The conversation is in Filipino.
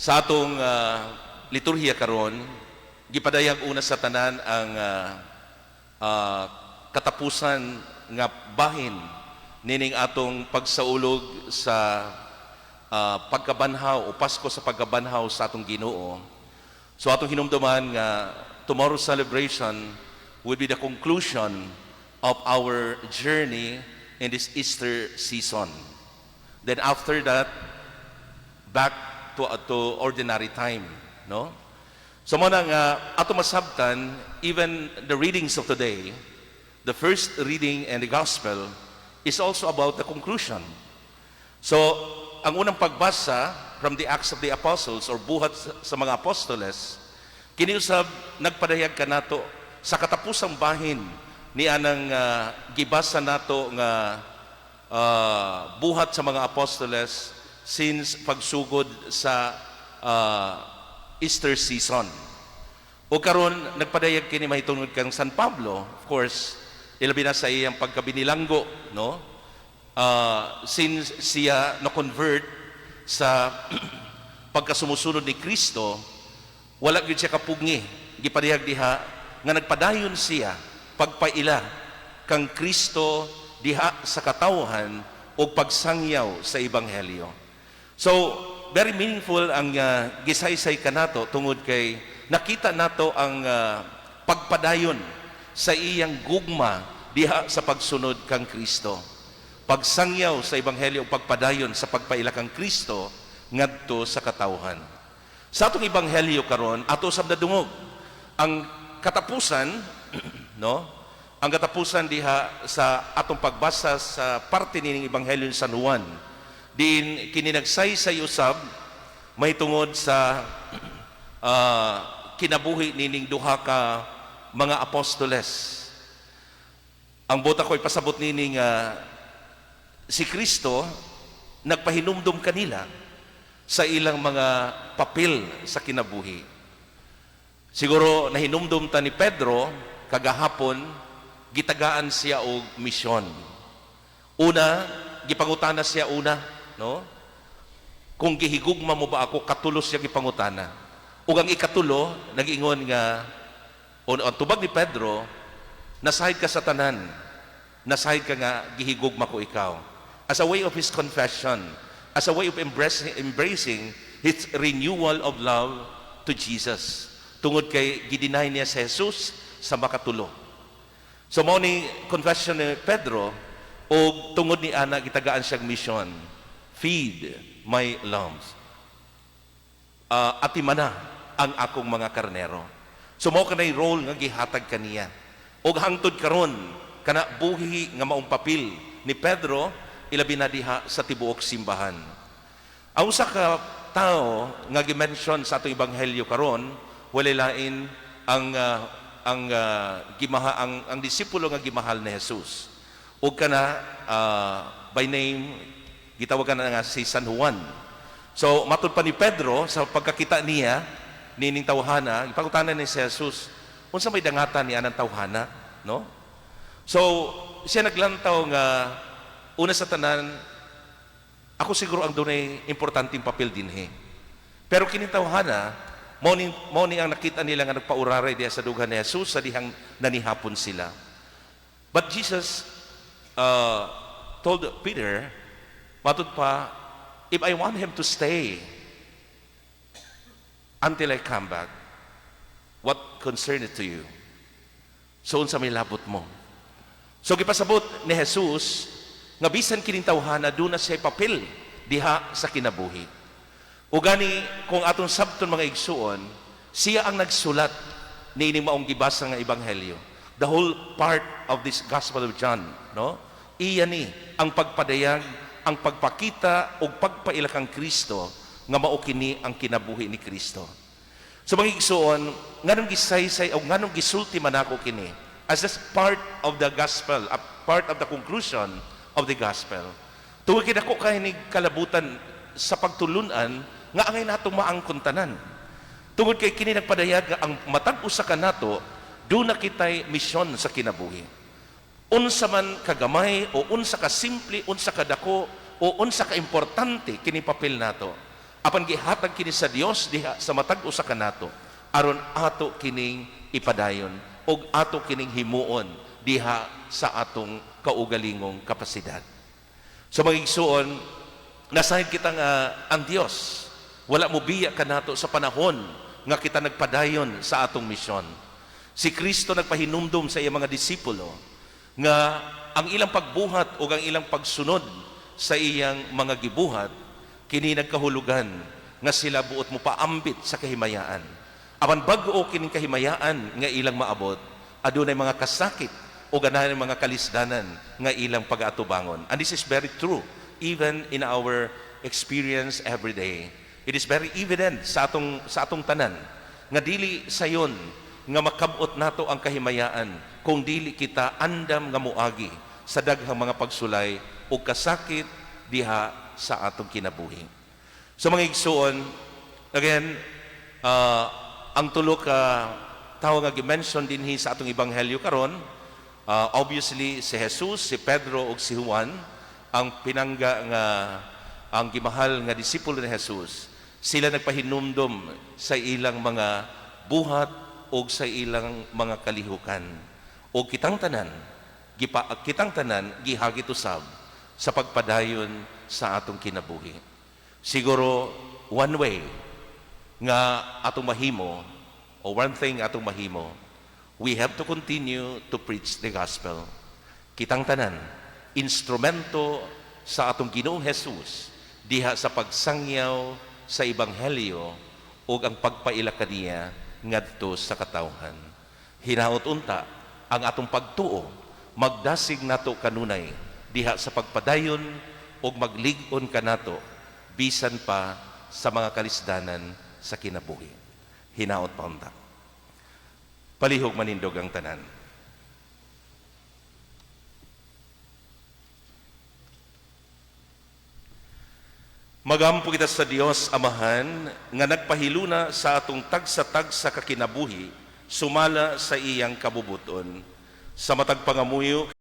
Sa atong liturhiya karon, gipadayag una sa tanan ang ah, katapusan nga bahin nining atong pagsaulog sa pagkabanhaw o Pasko sa pagkabanhaw sa atong Ginoo. So atong hinumduman nga tomorrow's celebration will be the conclusion of our journey in this Easter season. Then after that, back to ordinary time, no? So muna nga ato masabtan, even the readings of today, the first reading and the gospel is also about the conclusion. So ang unang pagbasa from the Acts of the Apostles or buhat sa mga apostoles, kiniusab nagpadayag kanato sa katapusang bahin ni anang gibasa nato nga buhat sa mga apostoles since pagsugod sa Easter season. O karon nagpadayag kini mahitungod kang San Pablo, of course, ilabi na sa iyang pagkabinilanggo, no? Since siya na-convert sa pagkasumusunod ni Kristo, wala gyud siya kapugngi. Gipadayag diha nga nagpadayon siya pagpaila kang Kristo diha sa katawhan o pagsangyaw sa ebanghelyo. So, very meaningful ang gisaysay kanato tungod kay nakita nato ang pagpadayon sa iyang gugma diha sa pagsunod kang Kristo. Pagsangyaw sa ebanghelyo o pagpadayon sa pagpaila kang Kristo ngadto sa katawhan. Sa atong ebanghelyo karon, ato sab nadungog ang katapusan no? Ang katapusan diha sa atong pagbasa sa parte nining ebanghelyo ni San Juan. Din kininagsay usab mahitungod sa kinabuhi nining duha ka mga apostoles. Ang bota ko'y pasabot nining si Kristo nagpahinumdum kanila sa ilang mga papel sa kinabuhi. Siguro nahinumdum ta ni Pedro kagahapon gitagaan siya og misyon. Una, gipangutana siya no? Kung gihigugma mo ba ako, katulos siya gipangutana. Ug ang ikatulo, nag-ingon nga, ang tubag ni Pedro, nasahid ka sa tanan, nasahid ka nga, gihigugma ko ikaw. As a way of his confession, as a way of embracing his renewal of love to Jesus. Tungod kay gidinay niya si Jesus sa makatulo. So mao ni confession ni Pedro, o tungod ni ana gitagaan siyang mission, feed my lambs. Atimana ang akong mga karnero. So mao kanay role nga gihatag kaniya. Og hangtod karon kana buhi nga maong papel ni Pedro ilabi na diha sa tibuok simbahan. Ang usa ka tao nga gi-mention sa atong ebanghelyo karon walay lain ang disipulo nga gimahal ni Jesus. Ug kana by name gitawagan na nga si San Juan. So matud pa ni Pedro sa pagkakita niya nining tawhana, ipangutanan ni si Jesus, unsa may dangatan ni anang tawhana, no? So siya naglantaw nga una sa tanan, ako siguro ang dunay importanteng papel dinhi. Pero kini tawhana, mao ni ang nakita nila nga nagpauraray diha sa dughan ni Jesus sa dihang nanihapon sila. But Jesus told Peter, matud pa, if I want him to stay until I come back, what concern it to you? So unsa may labot mo? So gipasabot ni Jesus nga bisan kining tawhana duna siya papel diha sa kinabuhi. Ug gani kung atong sabton mga igsuon, siya ang nagsulat niining maong gibasa nga ebanghelyo. The whole part of this Gospel of John, no? Iya ni ang pagpadayag, ang pagpakita o pagpaila kang Kristo nga mao kini ang kinabuhi ni Kristo. So mga igsuon, nganong gisaysay o nganong gisulti man ako kini as just part of the gospel, a part of the conclusion of the gospel. Tungod kay dako kay ni kalabutan sa pagtulunan nga angay natong maangkon tanan. Tungod kay kini nagpadayag nga ang matag usa ka nato do na kitay misyon sa kinabuhi. Unsa man kagamay o unsa ka simple, unsa ka dako o unsa ka importante kini papel nato, Apan gihatag kini sa Dios diha sa matag usa kanato aron ato kining ipadayon og ato kining himuon diha sa atong kaugalingong kapasidad. So mga igsuon, nasahid kita nga ang Dios wala mo biya kanato sa panahon nga kita nagpadayon sa atong misyon. Si Kristo nagpahinumdum sa iyang mga disipulo nga ang ilang pagbuhat o ang ilang pagsunod sa iyang mga gibuhat kini nagkahulugan nga sila buot mo paambit sa kahimayaan. Apan bag-o kining kahimayaan nga ilang maabot, adunay mga kasakit o ganahan mga kalisdanan nga ilang pag-atubangon. And this is very true even in our experience every day. It is very evident sa atong tanan nga dili sayon nga makabot nato ang kahimayaan kung dili kita andam nga muagi sa daghang mga pagsulay o kasakit diha sa atong kinabuhi. So mga igsuon, again, ang tulo ka tao nga gi-mention dinhi sa atong ebanghelyo karon, obviously si Jesus, si Pedro ug si Juan, ang pinangga nga ang gimahal nga disipulo ni Jesus. Sila nagpahinumdom sa ilang mga buhat o sa ilang mga kalihukan. O kitang tanan gihagit usab sa pagpadayon sa atong kinabuhi. Siguro one way nga atong mahimo o one thing atong mahimo, we have to continue to preach the gospel. Kitang tanan instrumento sa atong Ginoong Jesus diha sa pagsangyaw sa ebanghelyo o ang pagpaila kaniya ngadto sa katawhan. Hinaot unta ang atong pagtuo magdasig nato kanunay diha sa pagpadayon o maglig-on kanato bisan pa sa mga kalisdanan sa kinabuhi. Hinaot pa unta. Palihog manindog ang tanan. Magampo kita sa Dios Amahan nga nagpahiluna sa atong tagsa-tagsa kakinabuhi sumala sa iyang kabubuton sa matag pangamuyo